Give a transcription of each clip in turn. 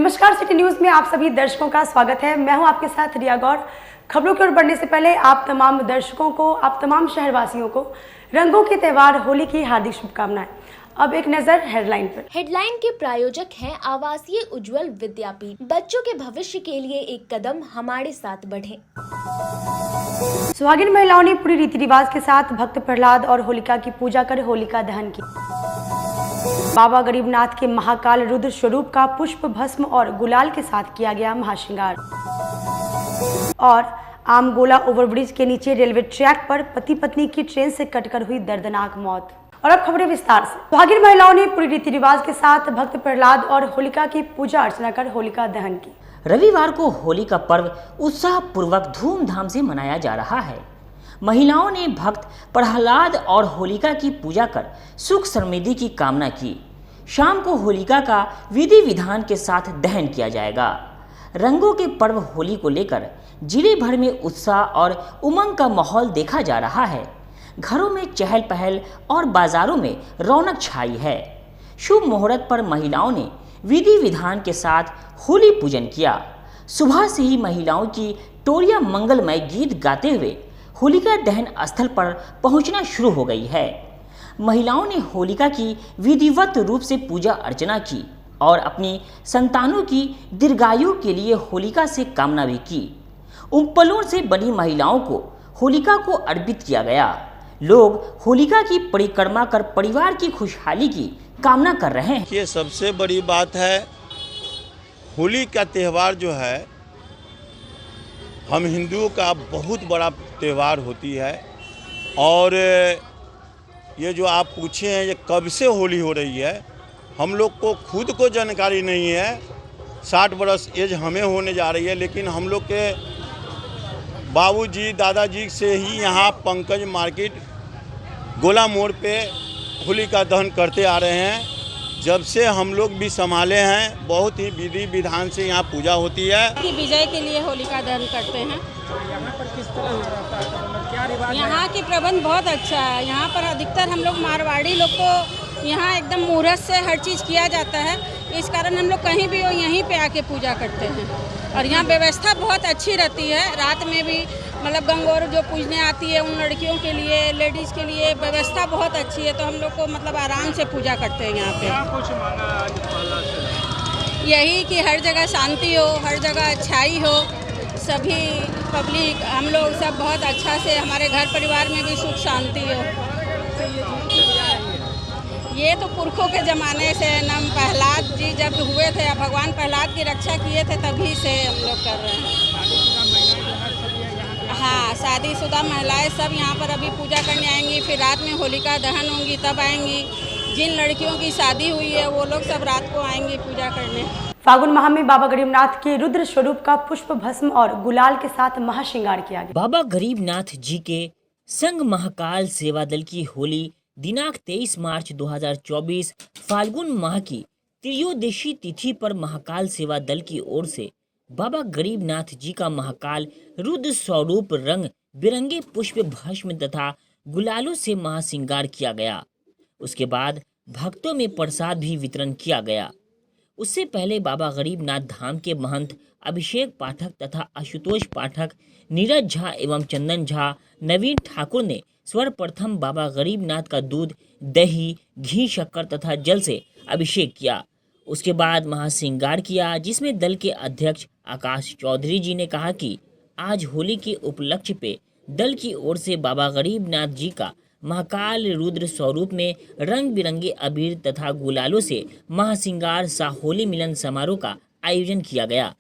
नमस्कार, city news में आप सभी दर्शकों का स्वागत है। मैं हूं आपके साथ रिया गौर। खबरों की ओर बढ़ने से पहले आप तमाम दर्शकों को, आप तमाम शहरवासियों को रंगों के त्यौहार होली की हार्दिक शुभकामनाएं। अब एक नजर हेडलाइन पर। हेडलाइन के प्रायोजक हैं आवासीय उज्जवल विद्यापीठ। बच्चों के भविष्य के लिए एक कदम हमारे साथ बढ़ें। सुहागिन महिलाओं ने पूरी रीति रिवाज के साथ भक्त प्रहलाद और होलिका की पूजा कर होलिका दहन की। बाबा गरीबनाथ के महाकाल रुद्र स्वरूप का पुष्प भस्म और गुलाल के साथ किया गया महाश्रृंगार। और आमगोला ओवरब्रिज के नीचे रेलवे ट्रैक पर पति पत्नी की ट्रेन से कटकर हुई दर्दनाक मौत। और अब खबरें विस्तार से। सुहागिन महिलाओं ने पूरी रीति रिवाज के साथ भक्त प्रहलाद और होलिका की पूजा अर्चना कर होलिका दहन की। रविवार को होली का पर्व उत्साह पूर्वक धूमधाम से मनाया जा रहा है। महिलाओं ने भक्त प्रहलाद और होलिका की पूजा कर सुख समृद्धि की कामना की। शाम को होलिका का विधि विधान के साथ दहन किया जाएगा। रंगों के पर्व होली को लेकर जिले भर में उत्साह और उमंग का माहौल देखा जा रहा है। घरों में चहल पहल और बाजारों में रौनक छाई है। शुभ मुहूर्त पर महिलाओं ने विधि विधान के साथ होली पूजन किया। सुबह से ही महिलाओं की टोलियां मंगलमय गीत गाते हुए होलिका दहन स्थल पर पहुंचना शुरू हो गई है। महिलाओं ने होलिका की विधिवत रूप से पूजा अर्चना की और अपनी संतानों की दीर्घायु के लिए होलिका से कामना भी की। उपलों से बनी महिलाओं को होलिका को अर्पित किया गया। लोग होलिका की परिक्रमा कर परिवार की खुशहाली की कामना कर रहे हैं। ये सबसे बड़ी बात है, होली का त्यौहार जो है हम हिंदुओं का बहुत बड़ा त्यौहार होती है। और ये जो आप पूछे हैं ये कब से होली हो रही है, हम लोग को खुद को जानकारी नहीं है। 60 बरस एज हमें होने जा रही है, लेकिन हम लोग के बाबूजी दादाजी से ही यहाँ पंकज मार्केट गोला मोड़ पे होलिका दहन करते आ रहे हैं। जब से हम लोग भी संभाले हैं, बहुत ही विधि विधान से यहाँ पूजा होती है। कि विजय के लिए होलिका दहन करते हैं। यहाँ पर किस तरह हो रहता है, मतलब क्या रिवाज है? यहाँ की प्रबंध बहुत अच्छा है। यहाँ पर अधिकतर हम लोग मारवाड़ी लोग को यहाँ एकदम मुहूर्त से हर चीज़ किया जाता है। इस कारण हम लोग कहीं भी हो यहीं पे आके पूजा करते हैं। और यहाँ व्यवस्था बहुत अच्छी रहती है। रात में भी मतलब गंगौर जो पूजने आती है उन लड़कियों के लिए, लेडीज़ के लिए व्यवस्था बहुत अच्छी है। तो हम लोग को मतलब आराम से पूजा करते हैं यहाँ पे। क्या कुछ मांगा आज प्रहलाद से? यही कि हर जगह शांति हो, हर जगह अच्छाई हो, सभी पब्लिक हम लोग सब बहुत अच्छा से, हमारे घर परिवार में भी सुख शांति हो। ये तो पुरखों के ज़माने से नम प्रहलाद जी जब हुए थे, भगवान प्रहलाद की रक्षा किए थे, तभी से हम लोग कर रहे हैं। हाँ, शादीशुदा महिलाएं सब यहाँ पर अभी पूजा करने आएंगी। फिर रात में होलिका दहन होंगी तब आएंगी। जिन लड़कियों की शादी हुई है वो लोग सब रात को आएंगी पूजा करने। फागुन माह में बाबा गरीबनाथ के रुद्र स्वरूप का पुष्प भस्म और गुलाल के साथ महाश्रृंगार किया गया। बाबा गरीबनाथ जी के संग महाकाल सेवा दल की होली दिनांक 23 मार्च 2024 फाल्गुन माह की त्रयोदशी तिथि पर महाकाल सेवा दल की ओर से बाबा गरीबनाथ जी का महाकाल रुद्र स्वरूप रंग बिरंगे पुष्प भस्म तथा गुलालों से महाश्रृंगार किया गया। उसके बाद भक्तों में प्रसाद भी वितरण किया गया। उससे पहले बाबा गरीबनाथ धाम के महंत अभिषेक पाठक तथा आशुतोष पाठक, नीरज झा एवं चंदन झा, नवीन ठाकुर ने सर्वप्रथम बाबा गरीबनाथ का दूध, दही, घी, शक्कर तथा जल से अभिषेक किया। उसके बाद महाश्रृंगार किया, जिसमें दल के अध्यक्ष आकाश चौधरी जी ने कहा कि आज होली के उपलक्ष्य पे दल की ओर से बाबा गरीबनाथ जी का महाकाल रुद्र स्वरूप में रंग बिरंगे अबीर तथा गुलालों से महाश्रृंगार सह होली मिलन समारोह का आयोजन किया गया,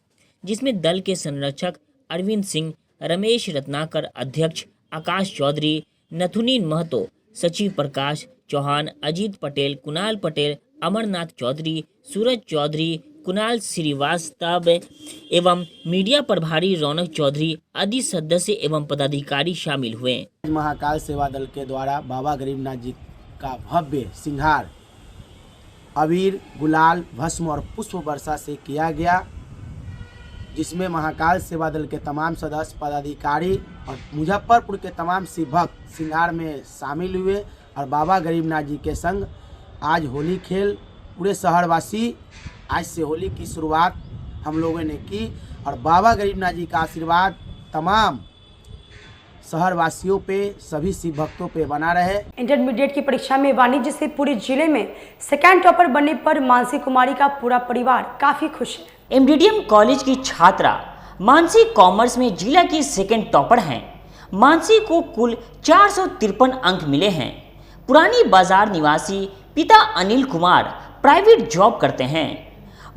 जिसमें दल के संरक्षक अरविंद सिंह, रमेश रत्नाकर, अध्यक्ष आकाश चौधरी, नथुनी महतो, सचिव प्रकाश चौहान, अजीत पटेल, कुणाल पटेल, अमरनाथ चौधरी, सूरज चौधरी, कुणाल श्रीवास्तव एवं मीडिया प्रभारी रौनक चौधरी आदि सदस्य एवं पदाधिकारी शामिल हुए। महाकाल सेवा दल के द्वारा बाबा गरीबनाथ जी का भव्य श्रृंगार अबीर, गुलाल, भस्म और पुष्प वर्षा से किया गया, जिसमें महाकाल सेवा दल के तमाम सदस्य, पदाधिकारी और मुजफ्फरपुर के तमाम शिव भक्त श्रृंगार में शामिल हुए और बाबा गरीबनाथ जी के संग आज होली खेल पूरे शहरवासी आज से होली की शुरुआत हम लोगों ने की और बाबा गरीबनाथ जी का आशीर्वाद तमाम शहर वासियों पे, सभी शिव भक्तों पे बना रहे। इंटरमीडिएट की परीक्षा में वाणिज्य से पूरे जिले में सेकेंड टॉपर बनने पर मानसी कुमारी का पूरा परिवार काफी खुश है। एमडीडीएम कॉलेज की छात्रा मानसी कॉमर्स में जिला की सेकेंड टॉपर हैं। मानसी को कुल 453 अंक मिले हैं। पुरानी बाजार निवासी पिता अनिल कुमार प्राइवेट जॉब करते हैं।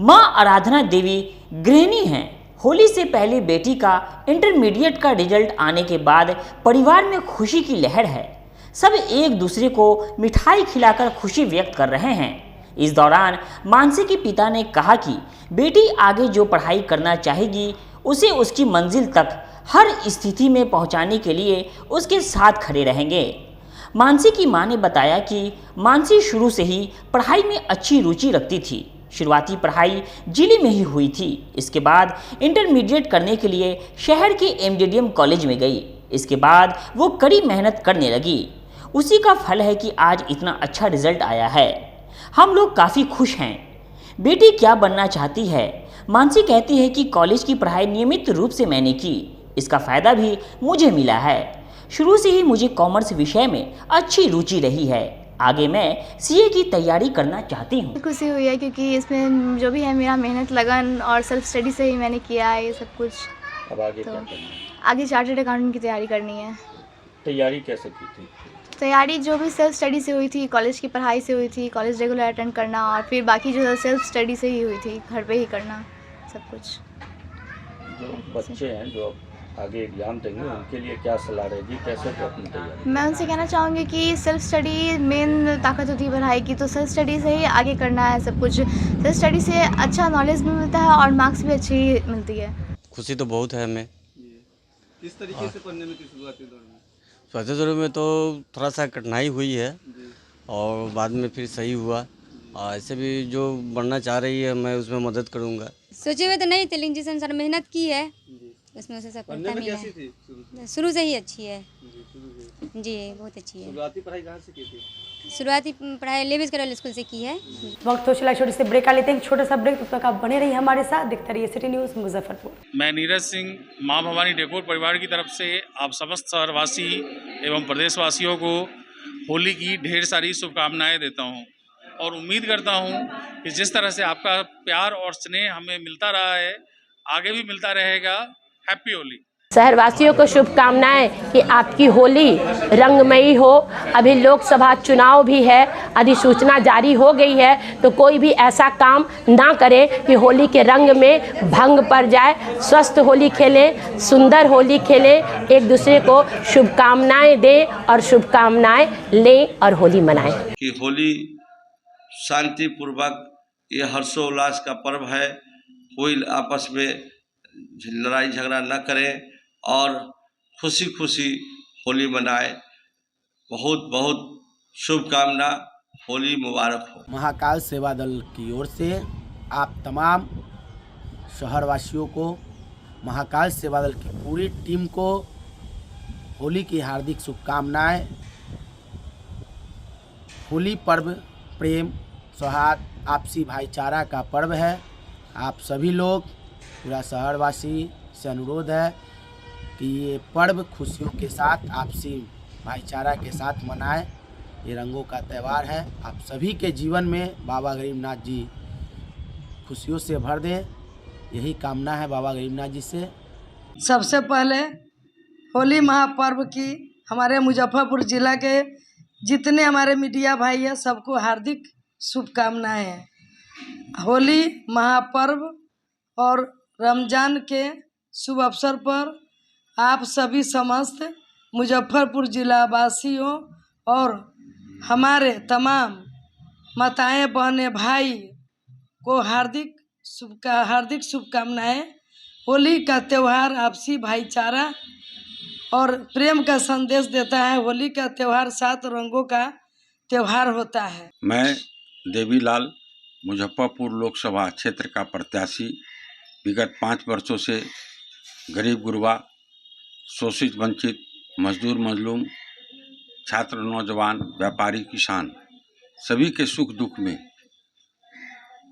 मां आराधना देवी गृहिणी हैं। होली से पहले बेटी का इंटरमीडिएट का रिजल्ट आने के बाद परिवार में खुशी की लहर है। सब एक दूसरे को मिठाई खिलाकर खुशी व्यक्त कर रहे हैं। इस दौरान मानसी के पिता ने कहा कि बेटी आगे जो पढ़ाई करना चाहेगी उसे उसकी मंजिल तक हर स्थिति में पहुंचाने के लिए उसके साथ खड़े रहेंगे। मानसी की मां ने बताया कि मानसी शुरू से ही पढ़ाई में अच्छी रुचि रखती थी। शुरुआती पढ़ाई जिले में ही हुई थी। इसके बाद इंटरमीडिएट करने के लिए शहर के एमडीडीएम कॉलेज में गई। इसके बाद वो कड़ी मेहनत करने लगी। उसी का फल है कि आज इतना अच्छा रिजल्ट आया है। हम लोग काफ़ी खुश हैं। बेटी क्या बनना चाहती है? मानसी कहती है कि कॉलेज की पढ़ाई नियमित रूप से मैंने की, इसका फ़ायदा भी मुझे मिला है। शुरू से ही मुझे कॉमर्स विषय में अच्छी रुचि रही है। आगे मैं सीए की तैयारी करना चाहती हूँ। खुशी हुई है क्योंकि इसमें जो भी है मेरा मेहनत, लगन और सेल्फ स्टडी से ही मैंने किया है ये सब कुछ। अब आगे तो क्या करना है? आगे चार्टर्ड अकाउंटेंट की तैयारी करनी है। तैयारी कैसे की थी? तैयारी जो भी सेल्फ स्टडी से हुई थी, कॉलेज की पढ़ाई से हुई थी, कॉलेज रेगुलर अटेंड करना और फिर बाकी जो है सेल्फ स्टडी से ही हुई थी, घर पे ही करना सब कुछ। जो बच्चे हैं जो आगे एग्जाम देंगे उनके लिए क्या सलाह रहेगी, कैसे वो अपनी तैयारी? मैं उनसे कहना चाहूँगी कि सेल्फ स्टडी मेन ताकत होती है पढ़ाई की, तो सेल्फ स्टडी से ही आगे करना है सब कुछ। सेल्फ स्टडी से अच्छा नॉलेज भी मिलता है और मार्क्स भी अच्छी मिलती है। खुशी तो बहुत है हमें। किस तरीके से पढ़ने में शुरुआती दौर में? शुरुआती दौर में तो थोड़ा सा कठिनाई हुई है और बाद में फिर सही हुआ। ऐसे भी जो बढ़ना चाह रही है मैं उसमें मदद करूँगा। सोचे हुए तो नहीं थे, लेकिन जिस अनुसार मेहनत की है उसमें उसे सफलता मिला है। शुरू से ही अच्छी है जी, बहुत अच्छी है। शुरुआती पढ़ाई कहाँ से की थी? शुरुआती पढ़ाई लेविस करल स्कूल से की है। वक्त तो चला, छोटे से ब्रेक का लेते हैं, छोटा सा ब्रेक। तब तक आप बने रहिए हमारे साथ, देखते रहिए सिटी न्यूज़ मुजफ्फरपुर। मैं नीरज सिंह माँ भवानी डेकोर परिवार की तरफ से आप समस्त शहरवासी एवं प्रदेशवासियों को होली की ढेर सारी शुभकामनाएं देता हूं और उम्मीद करता हूं कि जिस तरह से आपका प्यार और स्नेह हमें मिलता रहा है आगे भी मिलता रहेगा। हैप्पी होली। शहरवासियों को शुभकामनाएं कि आपकी होली रंगमयी हो। अभी लोकसभा चुनाव भी है, अधिसूचना जारी हो गई है, तो कोई भी ऐसा काम ना करे कि होली के रंग में भंग पड़ जाए। स्वस्थ होली खेलें, सुंदर होली खेलें, एक दूसरे को शुभकामनाएं दें और शुभकामनाएं लें और होली मनाएं। कि होली शांतिपूर्वक ये हर्षोल्लास का पर्व है। कोई आपस में लड़ाई झगड़ा न करें और खुशी खुशी होली मनाए। बहुत बहुत शुभकामना, होली मुबारक हो। महाकाल सेवा दल की ओर से आप तमाम शहरवासियों को, महाकाल सेवा दल की पूरी टीम को होली की हार्दिक शुभकामनाएं। होली पर्व प्रेम, सौहार्द, आपसी भाईचारा का पर्व है। आप सभी लोग, पूरा शहरवासी से अनुरोध है कि ये पर्व खुशियों के साथ, आपसी भाईचारा के साथ मनाएं। ये रंगों का त्यौहार है। आप सभी के जीवन में बाबा गरीबनाथ जी खुशियों से भर दें, यही कामना है बाबा गरीबनाथ जी से। सबसे पहले होली महापर्व की हमारे मुजफ्फरपुर जिला के जितने हमारे मीडिया भाई हैं सबको हार्दिक शुभकामनाएं हैं। होली महापर्व और रमजान के शुभ अवसर पर आप सभी समस्त मुजफ्फरपुर जिला वासियों और हमारे तमाम माताएं बहनें भाई को हार्दिक शुभकामनाएं। होली का त्यौहार आपसी भाईचारा और प्रेम का संदेश देता है। होली का त्यौहार 7 रंगों का त्यौहार होता है। मैं देवीलाल मुजफ्फरपुर लोकसभा क्षेत्र का प्रत्याशी विगत 5 वर्षों से गरीब गुरबा, शोषित वंचित, मजदूर मजलूम, छात्र नौजवान, व्यापारी किसान सभी के सुख दुख में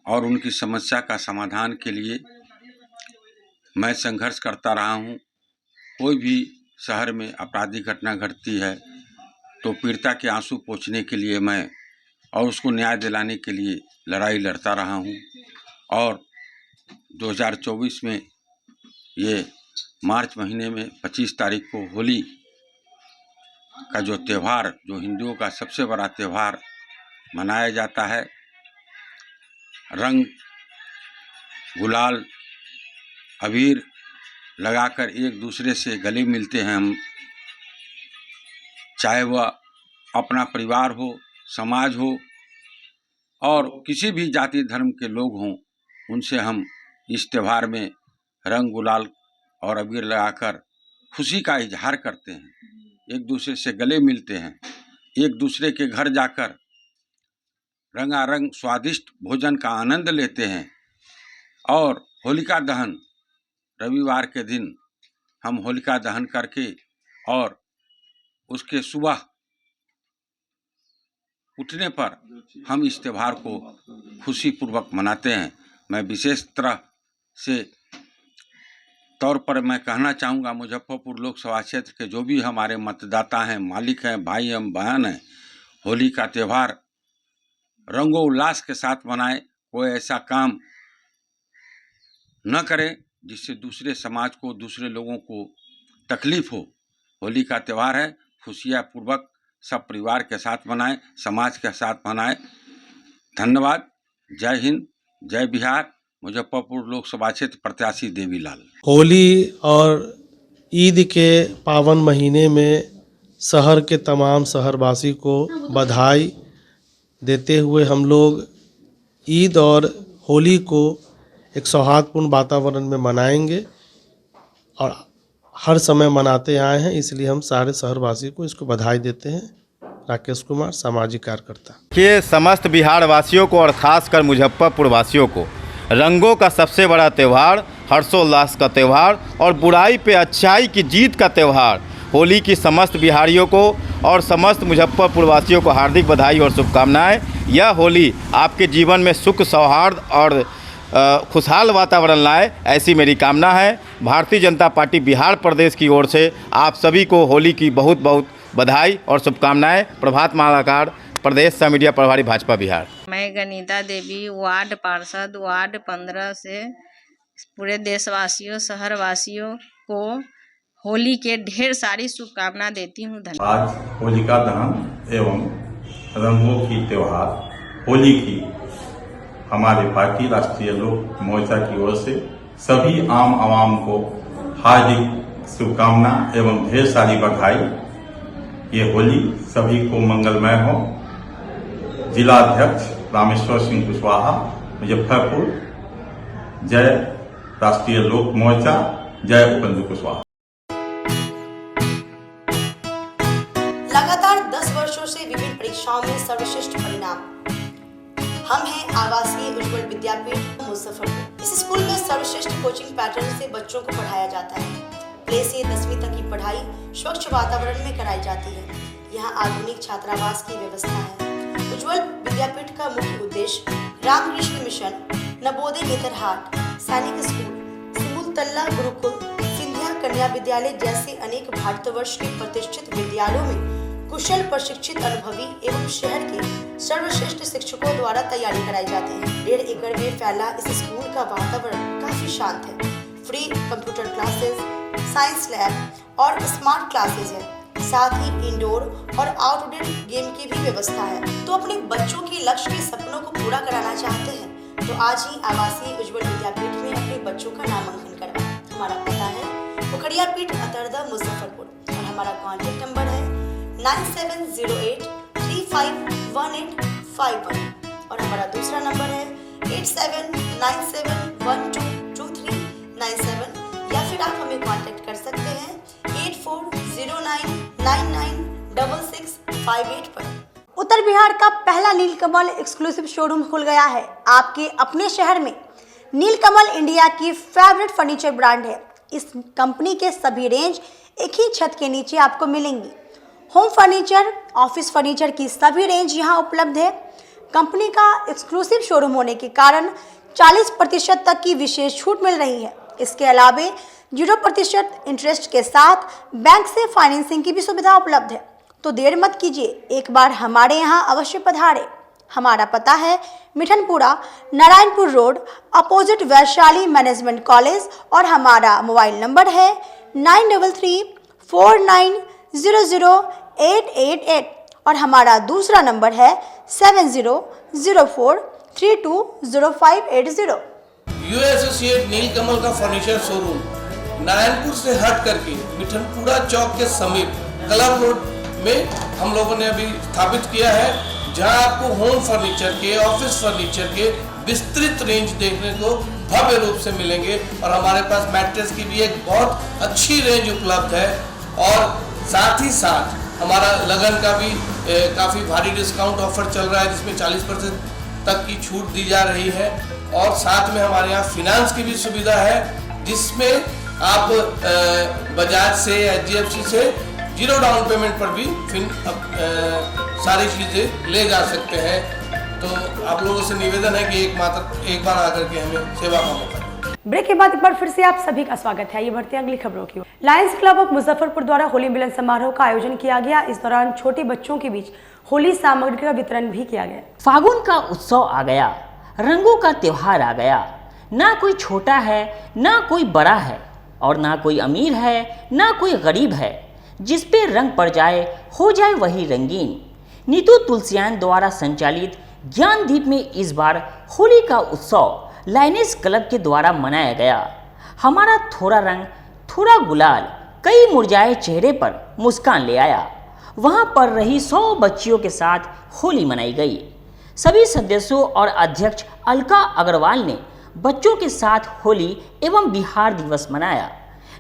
और उनकी समस्या का समाधान के लिए मैं संघर्ष करता रहा हूँ। कोई भी शहर में आपराधिक घटना घटती है तो पीड़िता के आंसू पोंछने के लिए मैं और उसको न्याय दिलाने के लिए लड़ाई लड़ता रहा हूँ। और 2024 में ये मार्च महीने में 25 तारीख को होली का जो त्यौहार, जो हिंदुओं का सबसे बड़ा त्यौहार मनाया जाता है, रंग गुलाल अबीर लगाकर एक दूसरे से गले मिलते हैं हम, चाहे वह अपना परिवार हो, समाज हो और किसी भी जाति धर्म के लोग हों, उनसे हम इस त्यौहार में रंग गुलाल और अबीर लगाकर खुशी का इजहार करते हैं, एक दूसरे से गले मिलते हैं, एक दूसरे के घर जाकर रंगारंग स्वादिष्ट भोजन का आनंद लेते हैं। और होलिका दहन रविवार के दिन हम होलिका दहन करके और उसके सुबह उठने पर हम इस त्यौहार को खुशीपूर्वक मनाते हैं। मैं विशेष तरह से तौर पर मैं कहना चाहूँगा, मुजफ्फरपुर लोकसभा क्षेत्र के जो भी हमारे मतदाता हैं, मालिक हैं, भाई एवं बहन हैं, होली का त्यौहार रंगो उल्लास के साथ मनाएं। कोई ऐसा काम न करें जिससे दूसरे समाज को, दूसरे लोगों को तकलीफ हो। होली का त्यौहार है, खुशियाँ पूर्वक सब परिवार के साथ मनाएं, समाज के साथ मनाएं। धन्यवाद। जय हिंद, जय बिहार। मुजफ्फरपुर लोकसभा क्षेत्र प्रत्याशी देवीलाल। होली और ईद के पावन महीने में शहर के तमाम शहरवासी को बधाई देते हुए हम लोग ईद और होली को एक सौहार्दपूर्ण वातावरण में मनाएंगे और हर समय मनाते आए हैं, इसलिए हम सारे शहरवासी को इसको बधाई देते हैं। राकेश कुमार, सामाजिक कार्यकर्ता। के समस्त बिहार वासियों को और ख़ासकर मुजफ्फरपुर वासियों को रंगों का सबसे बड़ा त्यौहार, हर्षोल्लास का त्यौहार और बुराई पे अच्छाई की जीत का त्यौहार होली की समस्त बिहारियों को और समस्त मुजफ्फरपुर वासियों को हार्दिक बधाई और शुभकामनाएं। यह होली आपके जीवन में सुख, सौहार्द और खुशहाल वातावरण लाए, ऐसी मेरी कामना है। भारतीय जनता पार्टी बिहार प्रदेश की ओर से आप सभी को होली की बहुत बहुत बधाई और शुभकामनाएं। प्रभात मालाकार, प्रदेश सह मीडिया प्रभारी भाजपा बिहार। मैं गनीता देवी, वार्ड पार्षद, वार्ड 15 से पूरे देशवासियों, शहरवासियों को होली के ढेर सारी शुभकामना देती हूँ। धन्यवाद। आज होलिका दहन एवं रंगों की त्यौहार होली की हमारे पार्टी राष्ट्रीय लोक मोर्चा की ओर से सभी आम आवाम को हार्दिक शुभकामना एवं ढेर सारी बधाई। ये होली सभी को मंगलमय हो। जिला अध्यक्ष रामेश्वर सिंह कुशवाहा, मुजफ्फरपुर। जय राष्ट्रीय लोक मोर्चा, जय उपेंद्र कुशवाहा। लगातार 10 वर्षों से विभिन्न परीक्षाओं में सर्वश्रेष्ठ परिणाम। हम हैं आवासीय उज्ज्वल विद्यापीठ मुजफ्फरपुर। इस स्कूल में सर्वश्रेष्ठ कोचिंग पैटर्न से बच्चों को पढ़ाया जाता है। प्ले से 10वीं तक की पढ़ाई स्वच्छ वातावरण में कराई जाती है। यहाँ आधुनिक छात्रावास की व्यवस्था है। उज्ज्वल विद्यापीठ का मुख्य उद्देश्य रामकृष्ण मिशन, नवोदय नेतरहाट, सैनिक स्कूल, सिमुलतल्ला गुरुकुल, सिंधिया कन्या विद्यालय जैसे अनेक भारतवर्ष के प्रतिष्ठित विद्यालयों में कुशल, प्रशिक्षित, अनुभवी एवं शहर के सर्वश्रेष्ठ शिक्षकों द्वारा तैयारी कराई जाती है। 1.5 एकड़ में फैला इस स्कूल का वातावरण काफी शांत है। Free computer classes, science lab और स्मार्ट क्लासेस है। साथ ही इंडोर और आउटडोर गेम की भी व्यवस्था है। तो अपने बच्चों के लक्ष्य के सपनों को पूरा कराना चाहते हैं तो आज ही आवासीय उज्ज्वल विद्यापीठ में अपने बच्चों का नामांकन करवाएं। हमारा पता है पोखरिया पीठ, अतरदा, मुजफ्फरपुर और हमारा कॉन्टैक्ट नंबर है 9708 351851 और हमारा दूसरा नंबर है 8797122397 या फिर आप हमें कांटेक्ट कर सकते हैं 8409996658 पर। उत्तर बिहार का पहला नीलकमल एक्सक्लूसिव शोरूम खुल गया है आपके अपने शहर में। नीलकमल इंडिया की फेवरेट फर्नीचर ब्रांड है। इस कंपनी के सभी रेंज एक ही छत के नीचे आपको मिलेंगी। होम फर्नीचर, ऑफिस फर्नीचर की सभी रेंज यहाँ उपलब्ध है। कंपनी का एक्सक्लूसिव शोरूम होने के कारण 40% तक की विशेष छूट मिल रही है। इसके अलावा 0% इंटरेस्ट के साथ बैंक से फाइनेंसिंग की भी सुविधा उपलब्ध है। तो देर मत कीजिए, एक बार हमारे यहाँ अवश्य पधारें। हमारा पता है Mithanpura, Narayanpur road, opposite Vaishali management college और हमारा मोबाइल नंबर है 9334900888 और हमारा दूसरा नंबर है 7004320580। यू एसोसिएट नीलकमल का फर्नीचर शोरूम नारायणपुर से हट करके मिठनपुरा चौक के समीप क्लब रोड में हम लोगों ने अभी स्थापित किया है, जहां आपको होम फर्नीचर के, ऑफिस फर्नीचर के विस्तृत रेंज देखने को भव्य रूप से मिलेंगे। और हमारे पास मैट्रेस की भी एक बहुत अच्छी रेंज उपलब्ध है और साथ ही साथ हमारा लगन का भी काफ़ी भारी डिस्काउंट ऑफर चल रहा है, जिसमें 40% तक की छूट दी जा रही है। और साथ में हमारे यहाँ फिनांस की भी सुविधा है, जिसमें आप बजाज से, HDFC से 0 डाउन पेमेंट पर भी सारी चीज़ें ले जा सकते हैं। तो आप लोगों से निवेदन है कि एक बार आकर के हमें सेवा का मौका दें। ब्रेक के बाद एक बार फिर से आप सभी का स्वागत है। ये बढ़ती है अगली खबरों की ओर। लायंस क्लब ऑफ मुजफ्फरपुर द्वारा होली मिलन समारोह का आयोजन किया गया। इस दौरान छोटे बच्चों के बीच होली सामग्री का वितरण भी किया गया। फागुन का उत्सव आ गया, रंगों का त्योहार आ गया। ना कोई छोटा है, ना कोई बड़ा है, और ना कोई अमीर है, ना कोई गरीब है। जिस पे रंग पड़ जाए हो जाए वही रंगीन। नीतू तुलसियान द्वारा संचालित ज्ञानदीप में इस बार होली का उत्सव लायंस क्लब के द्वारा मनाया गया। हमारा थोड़ा रंग थोड़ा गुलाल कई मुरझाए चेहरे पर मुस्कान ले आया। वहां पर रही 100 बच्चियों के साथ होली मनाई गई। सभी सदस्यों और अध्यक्ष अलका अग्रवाल ने बच्चों के साथ होली एवं बिहार दिवस मनाया।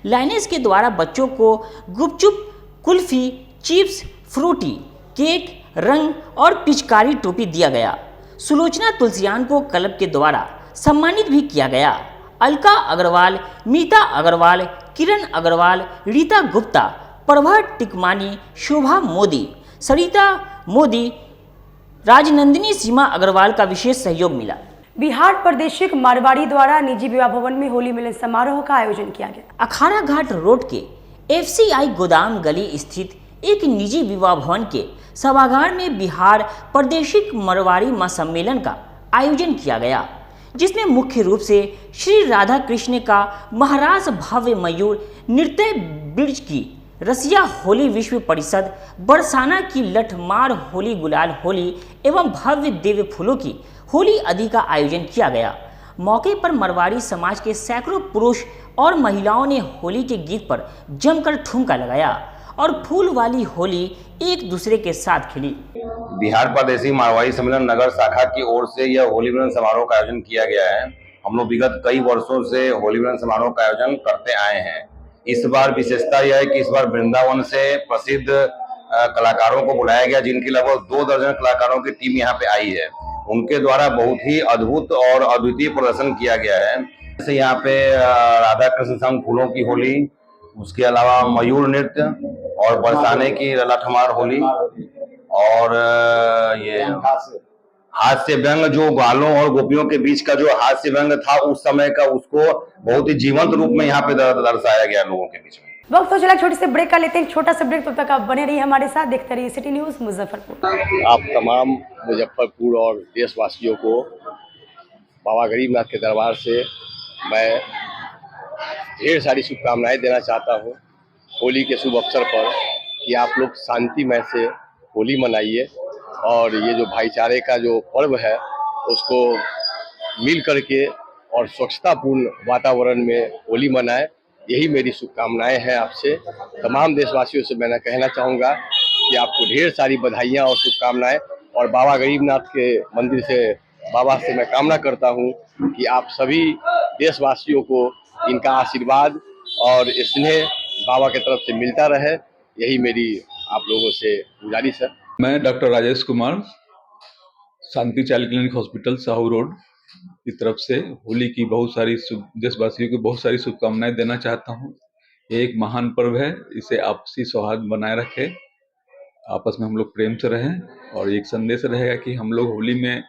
लायंस के द्वारा बच्चों को गुपचुप, कुल्फी, चिप्स, फ्रूटी, केक, रंग और पिचकारी टोपी दिया गया। सुलोचना तुलसियान को क्लब के द्वारा सम्मानित भी किया गया। अलका अग्रवाल, मीता अग्रवाल, किरण अग्रवाल, रीता गुप्ता, प्रभा टिकमानी, शोभा मोदी, सरिता मोदी, राजनंदिनी सीमा अग्रवाल का विशेष सहयोग मिला। बिहार प्रादेशिक मारवाड़ी द्वारा निजी विवाह भवन में होली मिलन समारोह का आयोजन किया गया। अखाड़ा घाट रोड के FCI गोदाम गली स्थित एक निजी विवाह भवन के सभागार में बिहार प्रादेशिक मारवाड़ी महासम्मेलन का आयोजन किया गया, जिसमें मुख्य रूप से श्री राधा कृष्ण का महाराज भव्य मयूर नृत्य ब्रिज की रसिया होली विश्व परिषद, बरसाना की लठमार होली गुलाल होली एवं भव्य दिव्य फूलों की होली आदि का आयोजन किया गया। मौके पर मारवाड़ी समाज के सैकड़ों पुरुष और महिलाओं ने होली के गीत पर जमकर ठुमका लगाया और फूल वाली होली एक दूसरे के साथ खेली। बिहार प्रादेशिक मारवाड़ी सम्मेलन नगर शाखा की ओर से यह होली मिलन समारोह का आयोजन किया गया है। हम लोग विगत कई वर्षों से होली मिलन समारोह का आयोजन करते आए हैं। इस बार विशेषता यह है कि इस बार वृंदावन से प्रसिद्ध कलाकारों को बुलाया गया, जिनकी लगभग 2 दर्जन कलाकारों की टीम यहाँ पे आई है। उनके द्वारा बहुत ही अद्भुत और अद्वितीय प्रदर्शन किया गया है। जैसे यहाँ पे राधा कृष्ण संग फूलों की होली, उसके अलावा मयूर नृत्य और बरसाने की लठमार होली, और ये हास्य व्यंग जो ग्वालों और गोपियों के बीच का जो हास्य व्यंग था उस समय का, उसको बहुत ही जीवंत रूप में यहाँ पे दर्शाया गया लोगों के बीच में। वक्त तो चला छोटे से ब्रेक का लेते हैं, छोटा सा ब्रेक। तब तक आप बने रहिए हमारे साथ, देखते रहिए सिटी न्यूज मुजफ्फरपुर। आप तमाम मुजफ्फरपुर और देशवासियों को बाबा गरीबनाथ के दरबार से मैं ढेर सारी शुभकामनाएं देना चाहता हूं होली के शुभ अवसर पर, कि आप लोग शांतिमय से होली मनाइए और ये जो भाईचारे का जो पर्व है उसको मिल करके और स्वच्छतापूर्ण वातावरण में होली मनाएं। यही मेरी शुभकामनाएं हैं आपसे। तमाम देशवासियों से मैं कहना चाहूँगा कि आपको ढेर सारी बधाइयाँ और शुभकामनाएं, और बाबा गरीबनाथ के मंदिर से बाबा से मैं कामना करता हूँ कि आप सभी देशवासियों को इनका आशीर्वाद और स्नेह बाबा की तरफ से मिलता रहे। यही मेरी आप लोगों से गुजारिश है। मैं doctor Rajesh Kumar, Shanti child clinic hospital Sahu road की तरफ से होली की बहुत सारी देशवासियों को बहुत सारी शुभकामनाएं देना चाहता हूं। ये एक महान पर्व है, इसे आपसी सौहार्द बनाए रखें, आपस में हम लोग प्रेम से रहें, और एक संदेश रहेगा कि हम लोग होली में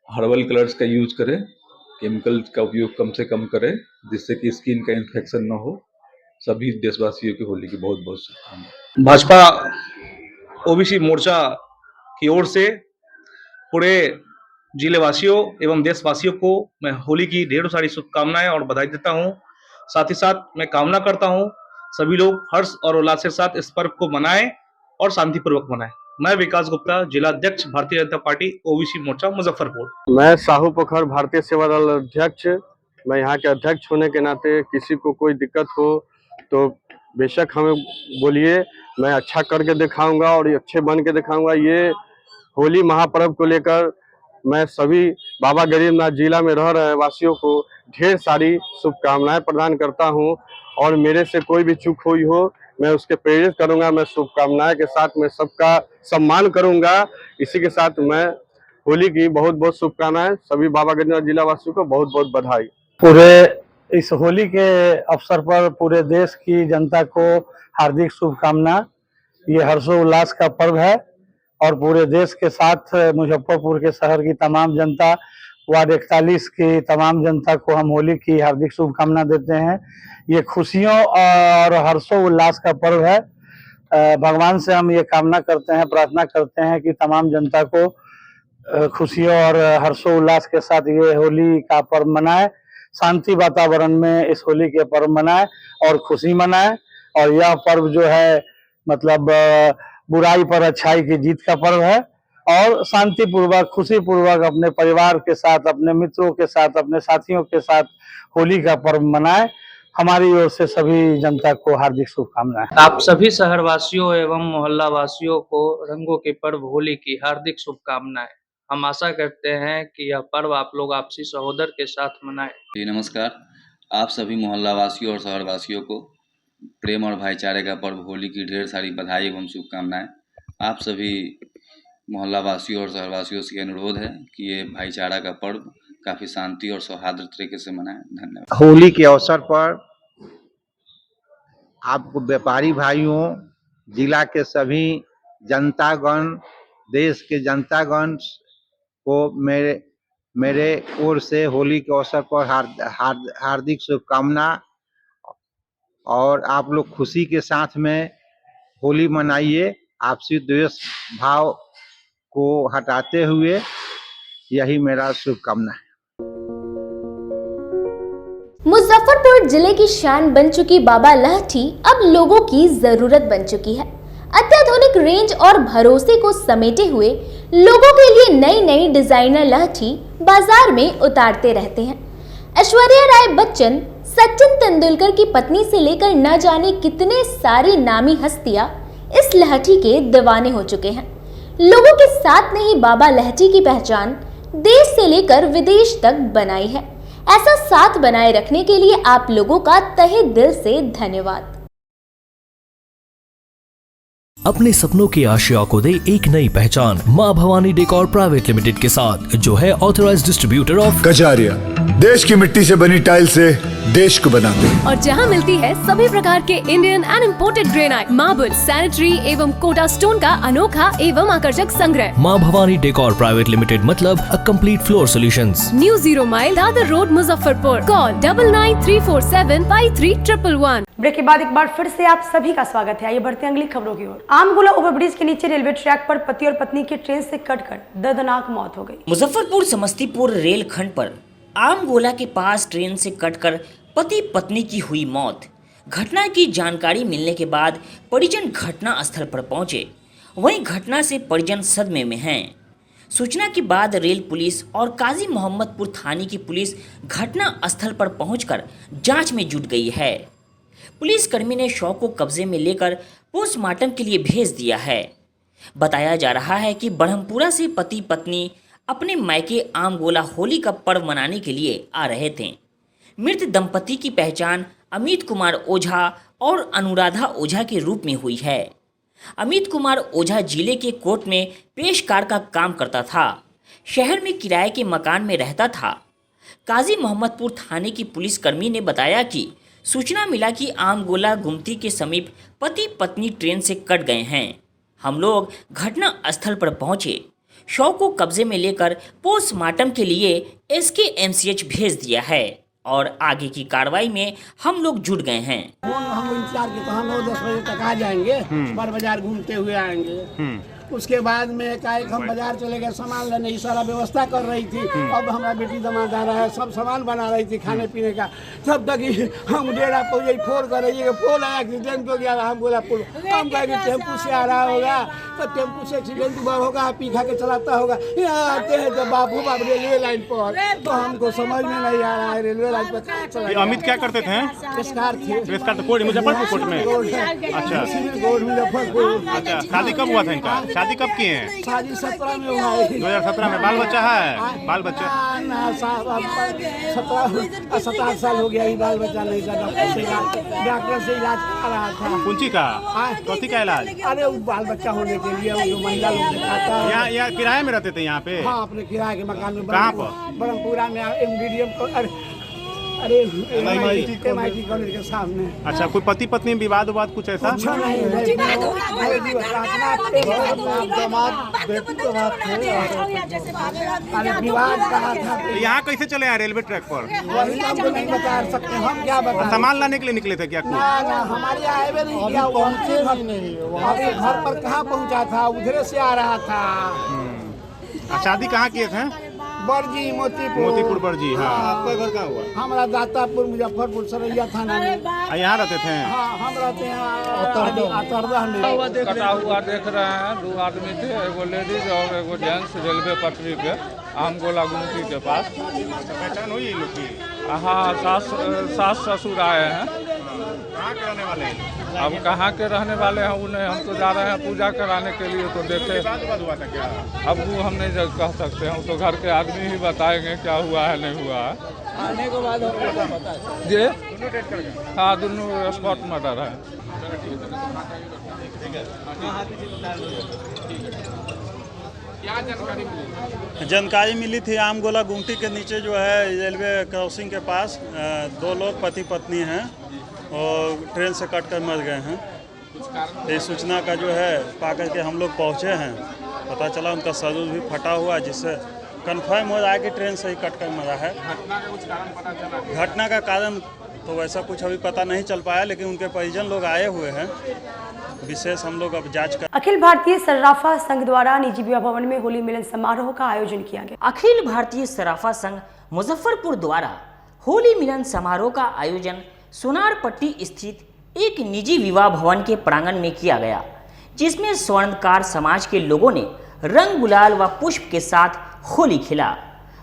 हर्बल कलर्स का यूज करें केमिकल का उपयोग कम से कम करें, जिससे कि स्किन का इन्फेक्शन न हो। सभी देशवासियों की होली की बहुत बहुत शुभकामनाएं। भाजपा ओबीसी मोर्चा की ओर से पूरे जिले वासियों एवं देशवासियों को मैं होली की ढेरों सारी शुभकामनाएं और बधाई देता हूं। साथ ही साथ मैं कामना करता हूं सभी लोग हर्ष और उल्लास के साथ इस पर्व को मनाएं और शांतिपूर्वक मनाएं। मैं विकास गुप्ता, जिला अध्यक्ष भारतीय जनता पार्टी ओबीसी मोर्चा मुजफ्फरपुर। मैं साहू पोखर भारतीय सेवा दल अध्यक्ष। मैं यहाँ के अध्यक्ष होने के नाते किसी को कोई दिक्कत हो तो बेशक हमें बोलिए, मैं अच्छा करके दिखाऊंगा और अच्छे बन के दिखाऊंगा। ये होली महापर्व को लेकर मैं सभी बाबा गरीबनाथ जिला में रह रहे वासियों को ढेर सारी शुभकामनाएं प्रदान करता हूं और मेरे से कोई भी चूक हुई हो मैं उसके प्रेरित करूंगा। मैं शुभकामनाएं के साथ मैं सबका सम्मान करूंगा। इसी के साथ मैं होली की बहुत बहुत शुभकामनाएं। सभी बाबा गरीबनाथ जिला वासियों को बहुत बहुत बधाई। पूरे इस होली के अवसर पर पूरे देश की जनता को हार्दिक शुभकामना। ये हर्षोल्लास का पर्व है और पूरे देश के साथ मुजफ्फरपुर के शहर की तमाम जनता, वार्ड 41 की तमाम जनता को हम होली की हार्दिक शुभकामना देते हैं। ये खुशियों और हर्षोल्लास का पर्व है। भगवान से हम ये कामना करते हैं, प्रार्थना करते हैं कि तमाम जनता को खुशियों और हर्षोल्लास के साथ ये होली का पर्व मनाए, शांति वातावरण में इस होली के पर्व मनाए और खुशी मनाए। और यह पर्व जो है मतलब बुराई पर अच्छाई की जीत का पर्व है और शांतिपूर्वक, खुशीपूर्वक अपने परिवार के साथ, अपने मित्रों के साथ, अपने साथियों के साथ होली का पर्व मनाए। हमारी ओर से सभी जनता को हार्दिक शुभकामनाएं। आप सभी शहरवासियों एवं मोहल्ला वासियों को रंगों के पर्व होली की हार्दिक शुभकामनाएं। हम आशा करते हैं कि यह पर्व आप लोग आपसी सहोदर के साथ मनाएं। जी नमस्कार। आप सभी मोहल्ला वासियों और शहरवासियों को प्रेम और भाईचारे का पर्व होली की ढेर सारी बधाई एवं शुभकामनाएं। आप सभी मोहल्ला वासियों और शहरवासियों से अनुरोध है कि ये भाईचारा का पर्व काफ़ी शांति और सौहार्द तरीके से मनाएं। धन्यवाद। होली के अवसर पर आपको व्यापारी भाइयों, जिला के सभी जनतागण, देश के जनतागण को मेरे ओर से होली के अवसर पर हार्दिक शुभकामना। और आप लोग खुशी के साथ में होली मनाइए, आपसी द्वेष भाव को हटाते हुए, यही मेरा शुभकामना है। मुजफ्फरपुर जिले की शान बन चुकी बाबा लहठी अब लोगों की जरूरत बन चुकी है। अत्याधुनिक रेंज और भरोसे को समेटे हुए लोगों के लिए नई नई डिजाइनर लहठी बाजार में उतारते रहते हैं। ऐश्वर्या राय बच्चन, सचिन तेंदुलकर की पत्नी से लेकर न जाने कितने सारी नामी हस्तियां इस लहठी के दीवाने हो चुके हैं। लोगों के साथ ने ही बाबा लहठी की पहचान देश से लेकर विदेश तक बनाई है। ऐसा साथ बनाए रखने के लिए आप लोगों का तहे दिल से धन्यवाद। अपने सपनों की आशिया को दे एक नई पहचान मां भवानी डेकोर प्राइवेट लिमिटेड के साथ, जो है ऑथराइज्ड डिस्ट्रीब्यूटर ऑफ कजारिया। देश की मिट्टी से बनी टाइल से देश को बनाते हैं। और जहां मिलती है सभी प्रकार के Indian and imported granite, marble, sanitary एवं कोटा स्टोन का अनोखा एवं आकर्षक संग्रह। मां भवानी डेकोर प्राइवेट लिमिटेड मतलब a complete floor solutions. New 0 mile Dadar road Muzaffarpur. Call 9934753111। Break के बाद एक बार फिर से आप सभी का स्वागत है। आइए बढ़ते हैं अगली खबरों की ओर। आमगोला ओवरब्रिज के नीचे रेलवे ट्रैक पर पति और पत्नी की ट्रेन से कटकर दर्दनाक मौत हो गई। मुजफ्फरपुर समस्तीपुर रेल खंड पर आमगोला के पास ट्रेन से कटकर पति पत्नी की हुई मौत। घटना की जानकारी मिलने के बाद परिजन घटना स्थल पर पहुंचे। वहीं घटना से परिजन सदमे में हैं। सूचना के बाद रेल पुलिस और काजी मोहम्मदपुर थाने की पुलिस घटना स्थल पर पहुंचकर जांच में जुट गई है। पुलिसकर्मी ने शव को कब्जे में लेकर पोस्टमार्टम के लिए भेज दिया है। बताया जा रहा है कि ब्रह्मपुरा से पति पत्नी अपने मायके आमगोला होली का पर्व मनाने के लिए आ रहे थे। मृत दंपति की पहचान अमित कुमार ओझा और अनुराधा ओझा के रूप में हुई है। अमित कुमार ओझा जिले के कोर्ट में पेशकार का काम करता था। शहर में किराए के मकान में रहता था। काजी मोहम्मदपुर थाने की पुलिसकर्मी ने बताया कि सूचना मिला कि आमगोला गुमती के समीप पति पत्नी ट्रेन से कट गए हैं। हम लोग घटना स्थल पर पहुंचे। शव को कब्जे में लेकर पोस्टमार्टम के लिए SKMCH भेज दिया है और आगे की कार्रवाई में हम लोग जुट गए हैं। हम इंतजार के तो हम 9-10 बजे तक आ जाएंगे, बार बाजार घूमते हुए आएंगे। उसके बाद में एकाएक हम बाजार चले गए सामान लेने की सारा व्यवस्था कर रही थी। अब हमारा बेटी दामाद आ रहा है, सब सामान बना रही थी खाने पीने का। तब तक हम डेरा पहुँचे, फोन कर रही है, फोन आया एक्सीडेंट हो गया। हम बोला पुल हम कहेंगे टेम्पू से आ रहा होगा, तो टेम्पू से एक्सीडेंट हुआ होगा, पी खा के चलाता होगा। यहाँ आते हैं तो बाबू बाप रेलवे लाइन पर, तो हमको समझ में नहीं आ रहा है रेलवे लाइन पर कहाँ चला। अमित क्या करते थे? पेशकार थे। पेशकार कोर्ट मुजफ्फरपुर कोर्ट में। अच्छा मुजफ्फरपुर। अच्छा, शादी कब हुआ था इनका? शादी कब किए हैं? शादी 17 में हुआ है। 2017 में। बाल बच्चा है? बाल बच्चा 17 साल हो गया, ही बाल बच्चा नहीं था। डॉक्टर से इलाज करा रहा था। कुंची का? कौथी का इलाज? अरे वो बाल बच्चा होने के लिए वो महिला लोग दिखाता है। यहाँ किराए में रहते थे यहाँ पे? हाँ, अपने किराए के मकान में। कहाँ पर? ब्रह्मपुरा में MDDM। अरे MIT कॉलेज के सामने। अच्छा, कोई पति पत्नी विवाद उवाद कुछ ऐसा? यहाँ कैसे चले हैं रेलवे ट्रैक पर? नहीं बता सकते हम, क्या बता। सामान लाने के लिए निकले थे क्या? हमारे आए हुए नहीं किया, अभी घर पर कहाँ पहुँचा था, उधर से आ रहा था। शादी कहाँ किए थे? बरजी, मोतीपुर बरजी। हाँ, आपका घर कहाँ हुआ? हमारा दातापुर मुजफ्फरपुर सरैया थाना में। यहाँ रहते थे? हाँ, हम रहते हैं कटा हुआ देख रहे हैं। 2 आदमी थे, एगो लेडीज और एगो जेंट्स, रेलवे पटरी पे आमगोला गुमटी के पास। पहचान हुई लोग की? हाँ, सास ससुर आए हैं। कहाँ के रहने वाले हैं? अब कहाँ के रहने वाले हैं उन्हें, हम तो जा रहे हैं पूजा कराने के लिए, तो देखे। हुआ था क्या? अब वो हम नहीं कह सकते हैं, तो घर के आदमी ही बताएंगे क्या हुआ है नहीं हुआ है। आने के बाद जी हाँ, दोनों स्पॉट मर्डर है। क्या जानकारी मिली? जानकारी मिली थी आमगोला गुमटी के नीचे जो है रेलवे क्रॉसिंग के पास 2 लोग पति पत्नी हैं और ट्रेन से कटकर मर गए हैं। इस सूचना का जो है पाकर के हम लोग पहुँचे हैं, पता चला उनका शरीर भी फटा हुआ, जिससे कंफर्म हो रहा है कि ट्रेन से ही कटकर मरा है। घटना का कुछ कारण पता चला? घटना का कारण तो वैसा कुछ अभी पता नहीं चल पाया, लेकिन उनके परिजन लोग आए हुए हैं। विशेष हम लोग अब जांच कर। अखिल भारतीय सर्राफा संघ द्वारा निजी विवाह भवन में होली मिलन समारोह का आयोजन किया गया। अखिल भारतीय सर्राफा संघ मुजफ्फरपुर द्वारा होली मिलन समारोह का आयोजन सोनारपट्टी स्थित एक निजी विवाह भवन के प्रांगण में किया गया, जिसमें स्वर्णकार समाज के लोगों ने रंग गुलाल व पुष्प के साथ होली खेला।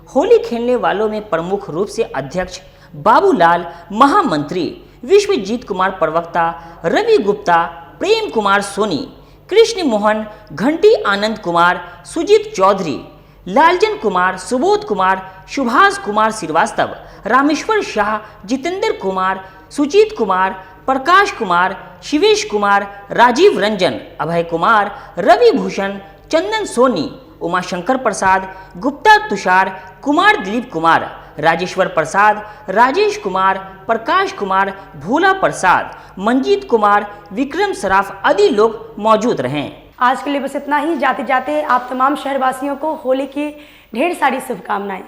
होली खेलने वालों में प्रमुख रूप से अध्यक्ष बाबूलाल, महामंत्री विश्वजीत कुमार, प्रवक्ता रवि गुप्ता, प्रेम कुमार सोनी, कृष्ण मोहन, घंटी आनंद कुमार, सुजीत चौधरी, लालजन कुमार, सुबोध कुमार, सुभाष कुमार श्रीवास्तव, रामेश्वर शाह, जितेंद्र कुमार, सुजीत कुमार, प्रकाश कुमार, शिवेश कुमार, राजीव रंजन, अभय कुमार, रवि भूषण, चंदन सोनी, उमाशंकर प्रसाद, गुप्ता तुषार, कुमार दिलीप कुमार, राजेश्वर प्रसाद, राजेश कुमार, प्रकाश कुमार, भोला प्रसाद, मंजीत कुमार, विक्रम सराफ आदि लोग मौजूद रहे। आज के लिए बस इतना ही। जाते जाते आप तमाम शहरवासियों को होली की ढेर सारी शुभकामनाएं।